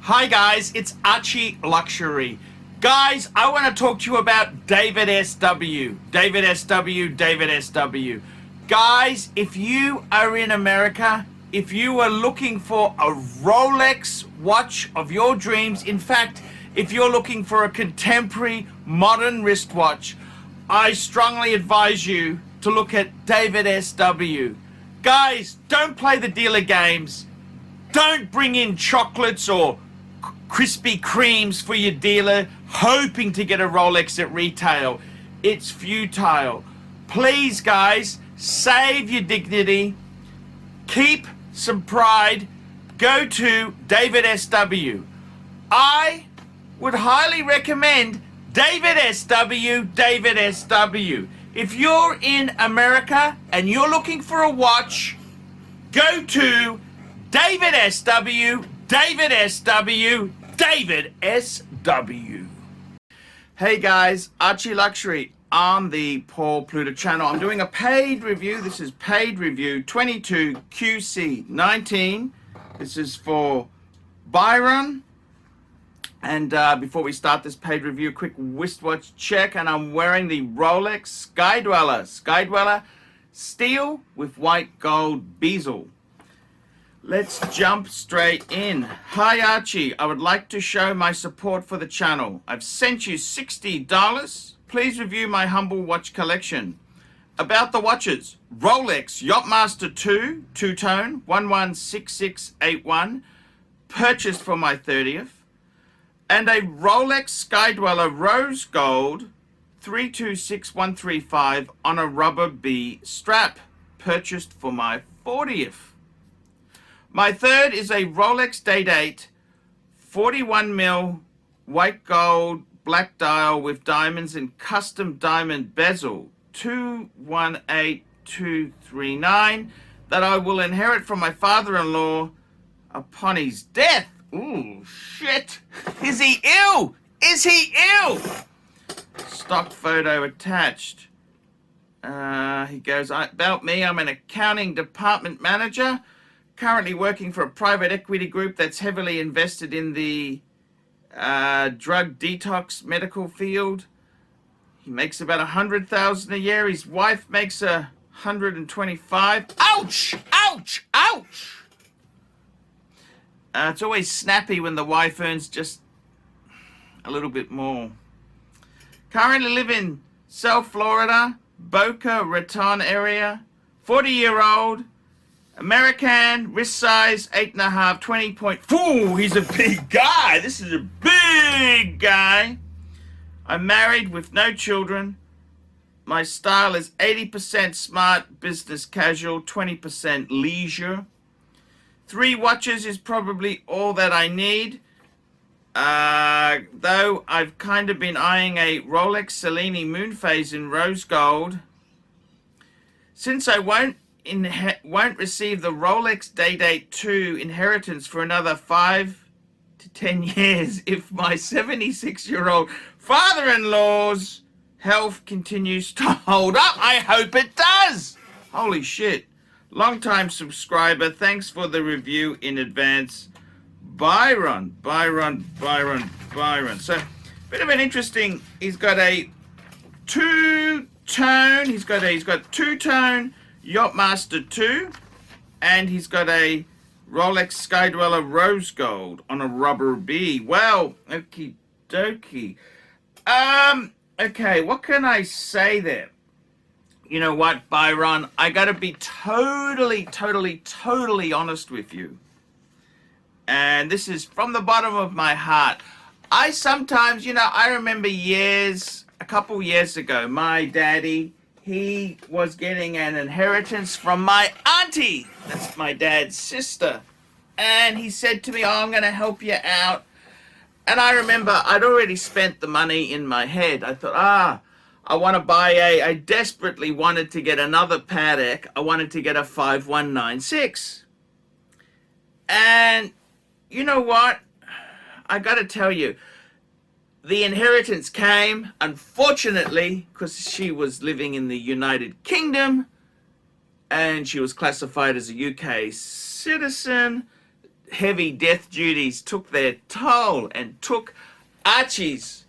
Hi guys, it's ArchieLuxury. Guys, I want to talk to you about DavidSW. DavidSW. Guys, if you are in America, if you are looking for a Rolex watch of your dreams, in fact, if you're looking for a contemporary modern wristwatch, I strongly advise you to look at DavidSW. Guys, don't play the dealer games. Don't bring in chocolates or Krispy Kremes for your dealer hoping to get a Rolex at retail. It's futile. Please, guys, save your dignity. Keep some pride. Go to DavidSW. I would highly recommend DavidSW. If you're in America and you're looking for a watch, go to DavidSW. Hey guys, ArchieLuxury on the Pluta channel. I'm doing a paid review. This is paid review 22QC19. This is for Byron. And before we start this paid review, quick wristwatch check. And I'm wearing the Rolex Skydweller steel with white gold bezel. Let's jump straight in. Hi Archie, I would like to show my support for the channel. I've sent you $60. Please review my humble watch collection. About the watches, Rolex Yachtmaster 2 two-tone 116681, purchased for my 30th, and a Rolex Skydweller rose gold 326135 on a rubber B strap, purchased for my 40th. My third is a Rolex Day-Date 41mm white gold black dial with diamonds and custom diamond bezel 218239 that I will inherit from my father-in-law upon his death. Ooh, shit. Is he ill? Is he ill? Stock photo attached. He goes, about me, I'm an accounting department manager, currently working for a private equity group that's heavily invested in the drug detox medical field. He makes about $100,000 a year. His wife makes $125,000. Ouch! Ouch! Ouch! It's always snappy when the wife earns just a little bit more. Currently live in South Florida, Boca Raton area. 40-year-old. American, wrist size 8.5, 20.4. He's a big guy. This is a big guy. I'm married with no children. My style is 80% smart, business casual, 20% leisure. 3 watches is probably all that I need. Though I've kind of been eyeing a Rolex Cellini Moonphase in rose gold. Since I won't receive the Rolex Day-Date 2 inheritance for another 5 to 10 years if my 76-year-old father-in-law's health continues to hold up. I hope it does. Holy shit. Long-time subscriber. Thanks for the review in advance. Byron. So, bit of an interesting, he's got a two-tone, he's got two-tone Yachtmaster 2, and he's got a Rolex Skydweller rose gold on a rubber B. Well, okie dokie. Okay, what can I say there? You know what, Byron? I gotta be totally honest with you. And this is from the bottom of my heart. I sometimes, I remember a couple years ago, my daddy, he was getting an inheritance from my auntie. That's my dad's sister. And he said to me, I'm going to help you out. And I remember I'd already spent the money in my head. I thought, I want to buy I desperately wanted to get another Patek. I wanted to get a 5196. And you know what? I got to tell you, the inheritance came, unfortunately, because she was living in the United Kingdom and she was classified as a UK citizen. heavy death duties took their toll and took Archie's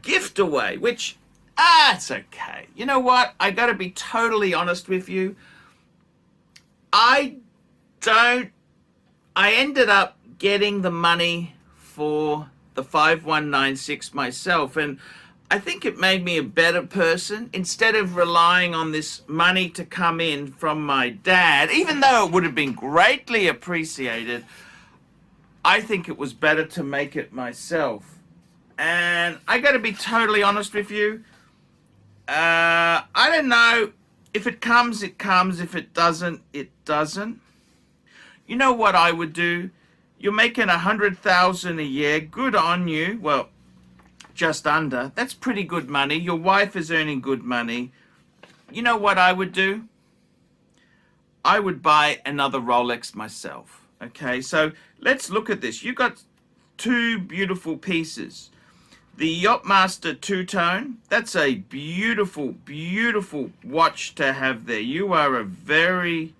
gift away, which, it's okay. You know what? I got to be totally honest with you. I ended up getting the money for the 5196 myself, and I think it made me a better person. Instead of relying on this money to come in from my dad, even though it would have been greatly appreciated, I think it was better to make it myself. And I got to be totally honest with you. I don't know. If it comes, it comes. If it doesn't, it doesn't. You know what I would do? You're making $100,000 a year. Good on you. Well, just under. That's pretty good money. Your wife is earning good money. You know what I would do? I would buy another Rolex myself. Okay, so let's look at this. You got two beautiful pieces. The Yachtmaster two-tone, that's a beautiful, beautiful watch to have there. You are a very,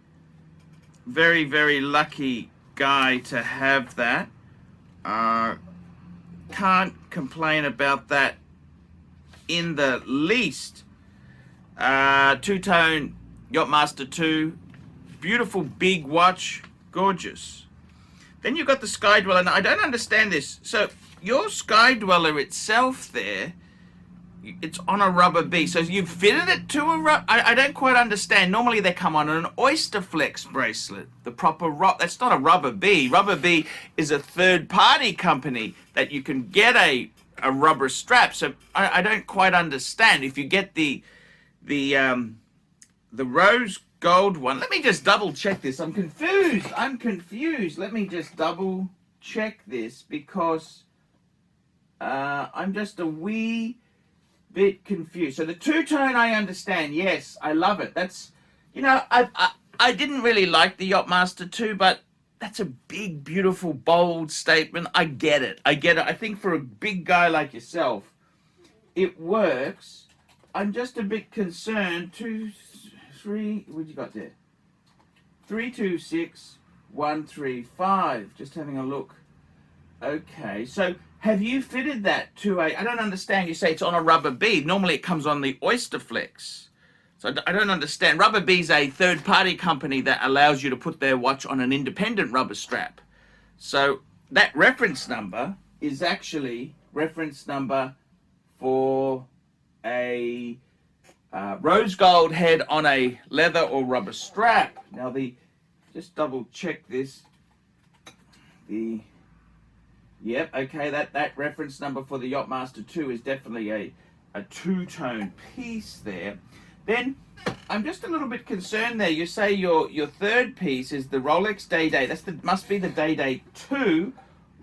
very, very lucky guy to have that. Can't complain about that in the least. Two-tone Yachtmaster 2, beautiful big watch, gorgeous. Then you've got the Sky Dweller. Now, I don't understand this. So your Sky Dweller itself there, it's on a rubber B. So you've fitted it to a rubber. I don't quite understand. Normally they come on an Oyster Flex bracelet. The proper that's not a rubber B. Rubber B is a third-party company that you can get a rubber strap. So I don't quite understand. If you get the rose gold one, let me just double check this. I'm confused. Let me just double check this because I'm just a wee bit confused. So the two-tone I understand. Yes, I love it. That's, you know, I didn't really like the Yachtmaster 2, but that's a big, beautiful, bold statement. I get it. I think for a big guy like yourself, it works. I'm just a bit concerned. 2, 3, what you got there? 326 135. Just having a look. Okay, so have you fitted that to I don't understand. You say it's on a rubber bead. Normally it comes on the Oyster Flex. So I don't understand. Rubber Bead's a third-party company that allows you to put their watch on an independent rubber strap. So that reference number is actually reference number for a rose gold head on a leather or rubber strap. Now just double check this. Yep, okay, that reference number for the Yachtmaster 2 is definitely a two-tone piece there. Then I'm just a little bit concerned there. You say your third piece is the Rolex Day-Day. Must be the Day-Day 2,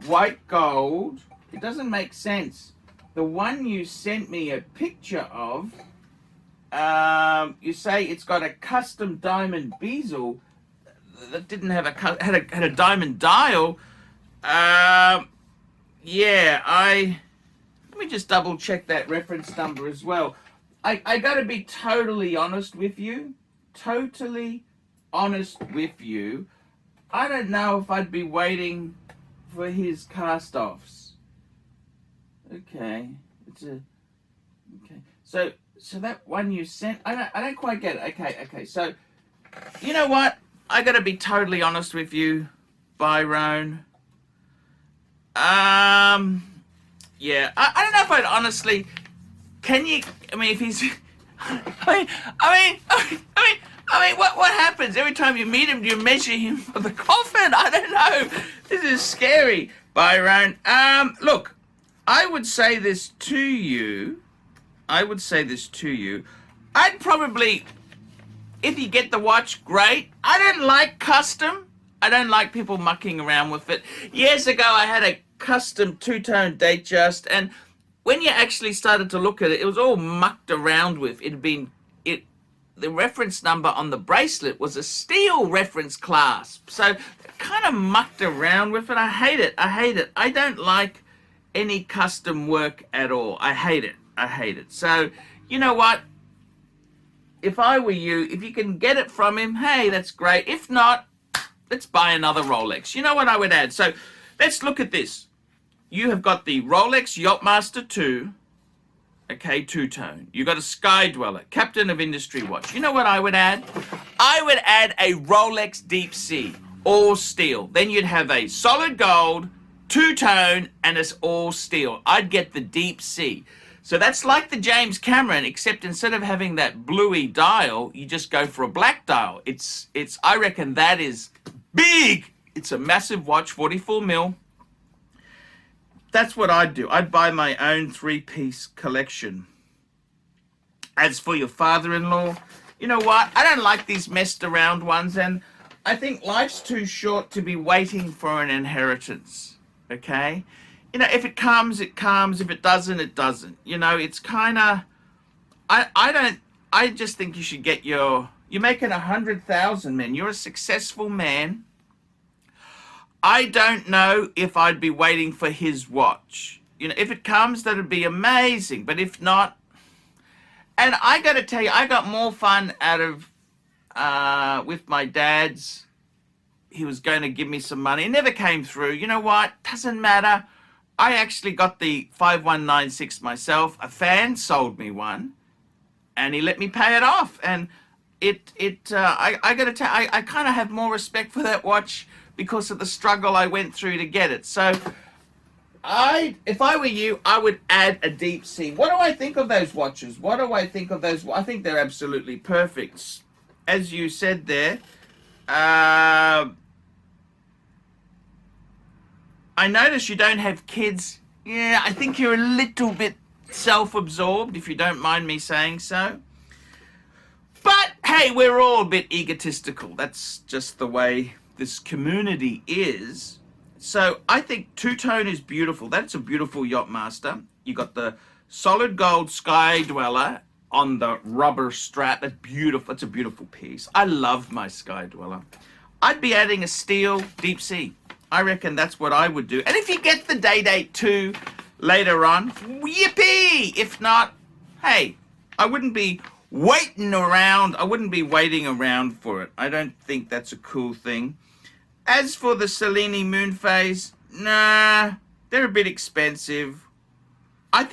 white gold. It doesn't make sense. The one you sent me a picture of, you say it's got a custom diamond bezel that didn't have had a diamond dial. Yeah, let me just double check that reference number as well. I got to be totally honest with you. Totally honest with you. I don't know if I'd be waiting for his cast-offs. Okay, okay. So that one you sent, I don't quite get it. Okay. So, you know what? I got to be totally honest with you, Byron. Yeah, I don't know if I'd honestly. Can you? I mean, if he's. I mean, what happens every time you meet him? Do you measure him for the coffin? I don't know. This is scary, Byron. Look, I would say this to you. I'd probably, if you get the watch, great. I don't like custom. I don't like people mucking around with it. Years ago, I had a custom two-tone Datejust, and when you actually started to look at it, it was all mucked around with. The reference number on the bracelet was a steel reference clasp, so kind of mucked around with it. I hate it. I don't like any custom work at all. I hate it. So, you know what? If I were you, if you can get it from him, hey, that's great. If not, let's buy another Rolex. You know what I would add? So let's look at this. You have got the Rolex Yachtmaster 2, okay, two-tone. You got a Sky Dweller, Captain of Industry watch. You know what I would add? I would add a Rolex Deep Sea, all steel. Then you'd have a solid gold, two-tone, and it's all steel. I'd get the Deep Sea. So that's like the James Cameron, except instead of having that bluey dial, you just go for a black dial. I reckon that is big. It's a massive watch, 44 mil. That's what I'd do. I'd buy my own three-piece collection. As for your father-in-law, you know what? I don't like these messed around ones, and I think life's too short to be waiting for an inheritance, okay? You know, if it comes, it comes. If it doesn't, it doesn't. You know, it's kind of, I just think you should get you're making 100,000, man. You're a successful man. I don't know if I'd be waiting for his watch. You know, if it comes, that'd be amazing. But if not, and I got to tell you, I got more fun out of, with my dad's. He was going to give me some money. It never came through. You know what? Doesn't matter. I actually got the 5196 myself. A fan sold me one, and he let me pay it off. And I got to tell you, I kind of have more respect for that watch because of the struggle I went through to get it. So, if I were you, I would add a Deep Sea. What do I think of those watches? What do I think of those? I think they're absolutely perfect. As you said there, I notice you don't have kids. Yeah, I think you're a little bit self-absorbed, if you don't mind me saying so. But, hey, we're all a bit egotistical. That's just the way this community is. So I think two-tone is beautiful. That's a beautiful Yachtmaster. You got the solid gold Sky Dweller on the rubber strap. That's beautiful. It's a beautiful piece. I love my Sky Dweller. I'd be adding a steel Deep Sea. I reckon that's what I would do. And if you get the Day-Date 2 later on, yippee! If not, hey, I wouldn't be waiting around. I wouldn't be waiting around for it. I don't think that's a cool thing. As for the Cellini moon phase, nah, they're a bit expensive. I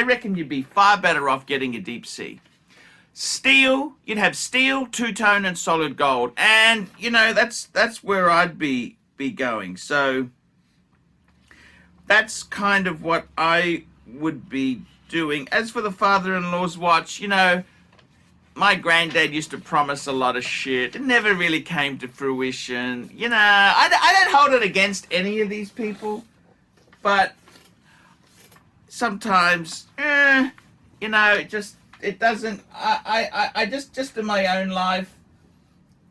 reckon you'd be far better off getting a Deep Sea. Steel, you'd have steel, two-tone, and solid gold. And, you know, that's where I'd be going. So that's kind of what I would be doing. As for the father-in-law's watch, you know, my granddad used to promise a lot of shit. It never really came to fruition. You know, I don't hold it against any of these people, but sometimes, you know, it doesn't. I just in my own life,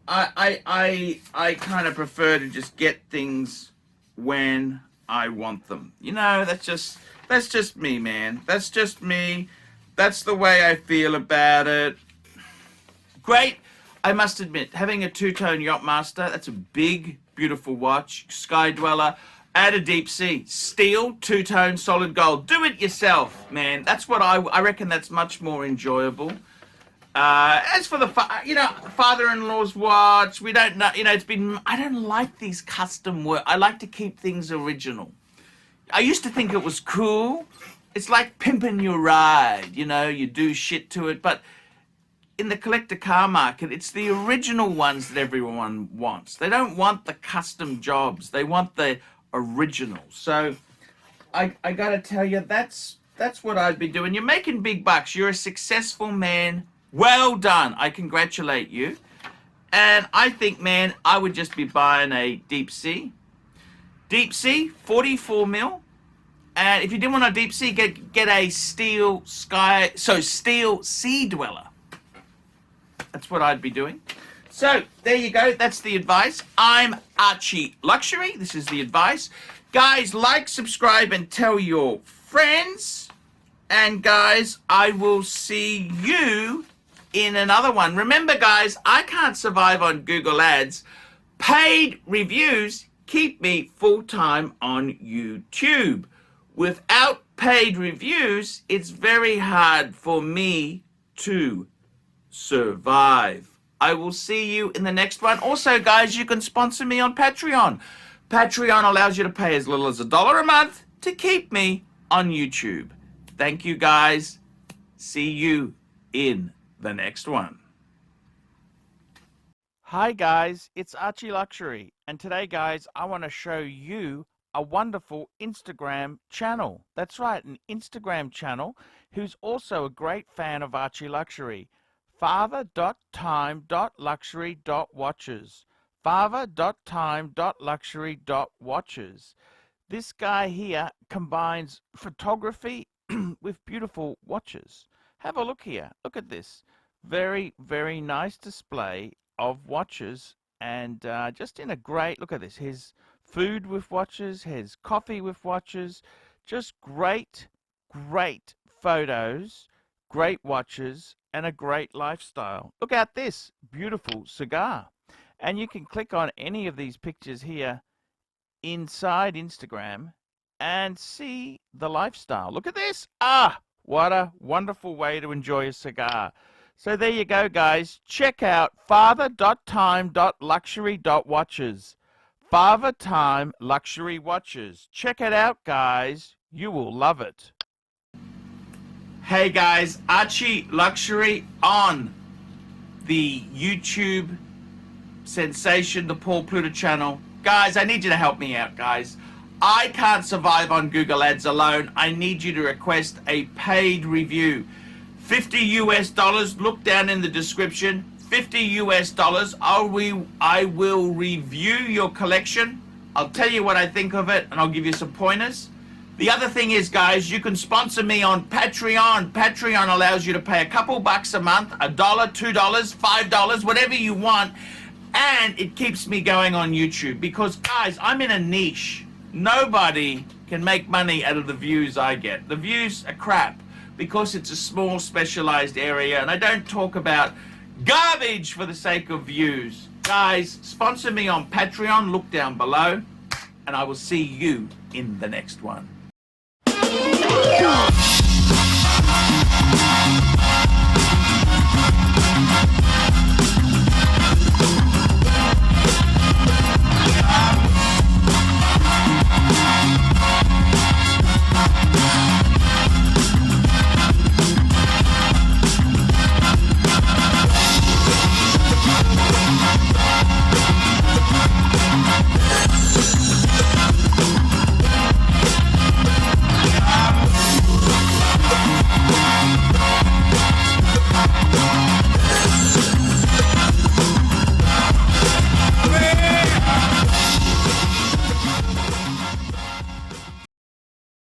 I kind of prefer to just get things when I want them. You know, that's just me, man. That's just me. That's the way I feel about it. Great. I must admit, having a two-tone Yachtmaster, that's a big, beautiful watch. Sky Dweller, add a Deep Sea. Steel, two-tone, solid gold. Do it yourself, man. That's what I reckon that's much more enjoyable. As for the father-in-law's watch, we don't know, you know, I don't like these custom work. I like to keep things original. I used to think it was cool. It's like pimping your ride, you know, you do shit to it, but in the collector car market, it's the original ones that everyone wants. They don't want the custom jobs. They want the original. So I gotta tell you, that's what I'd be doing. You're making big bucks. You're a successful man. Well done. I congratulate you. And I think, man, I would just be buying a Deep Sea. Deep Sea, 44 mil. And if you didn't want a Deep Sea, get a steel Sea Dweller. That's what I'd be doing. So, there you go. That's the advice. I'm ArchieLuxury. This is the advice. Guys, like, subscribe, and tell your friends. And guys, I will see you in another one. Remember, guys, I can't survive on Google Ads. Paid reviews keep me full-time on YouTube. Without paid reviews, it's very hard for me to survive. I will see you in the next one. Also, guys, you can sponsor me on Patreon. Patreon allows you to pay as little as $1 a month to keep me on YouTube. Thank you, guys. See you in the next one. Hi guys, it's ArchieLuxury, and today guys I want to show you a wonderful Instagram channel. That's right, an Instagram channel who's also a great fan of ArchieLuxury. father.time.luxury.watches. father.time.luxury.watches. This guy here combines photography with beautiful watches. Have a look here. Look at this. Very, very nice display of watches, and just in a great, look at this, his food with watches, his coffee with watches, just great photos, great watches, and a great lifestyle. Look at this beautiful cigar, and you can click on any of these pictures here inside Instagram and see the lifestyle. Look at this. What a wonderful way to enjoy a cigar. So there you go, guys. Check out father.time.luxury.watches. Father Time Luxury Watches. Check it out, guys. You will love it. Hey, guys. Archie Luxury on the YouTube sensation, the Paul Pluta channel. Guys, I need you to help me out, guys. I can't survive on Google Ads alone. I need you to request a paid review. $50 US. Look down in the description. $50 US. I will review your collection. I'll tell you what I think of it, and I'll give you some pointers. The other thing is, guys, you can sponsor me on Patreon. Patreon allows you to pay a couple bucks a month, $1, $2, $5, whatever you want, and it keeps me going on YouTube because, guys, I'm in a niche. Nobody can make money out of the views I get. The views are crap because it's a small specialized area, and I don't talk about garbage for the sake of views. Guys, sponsor me on Patreon. Look down below, and I will see you in the next one.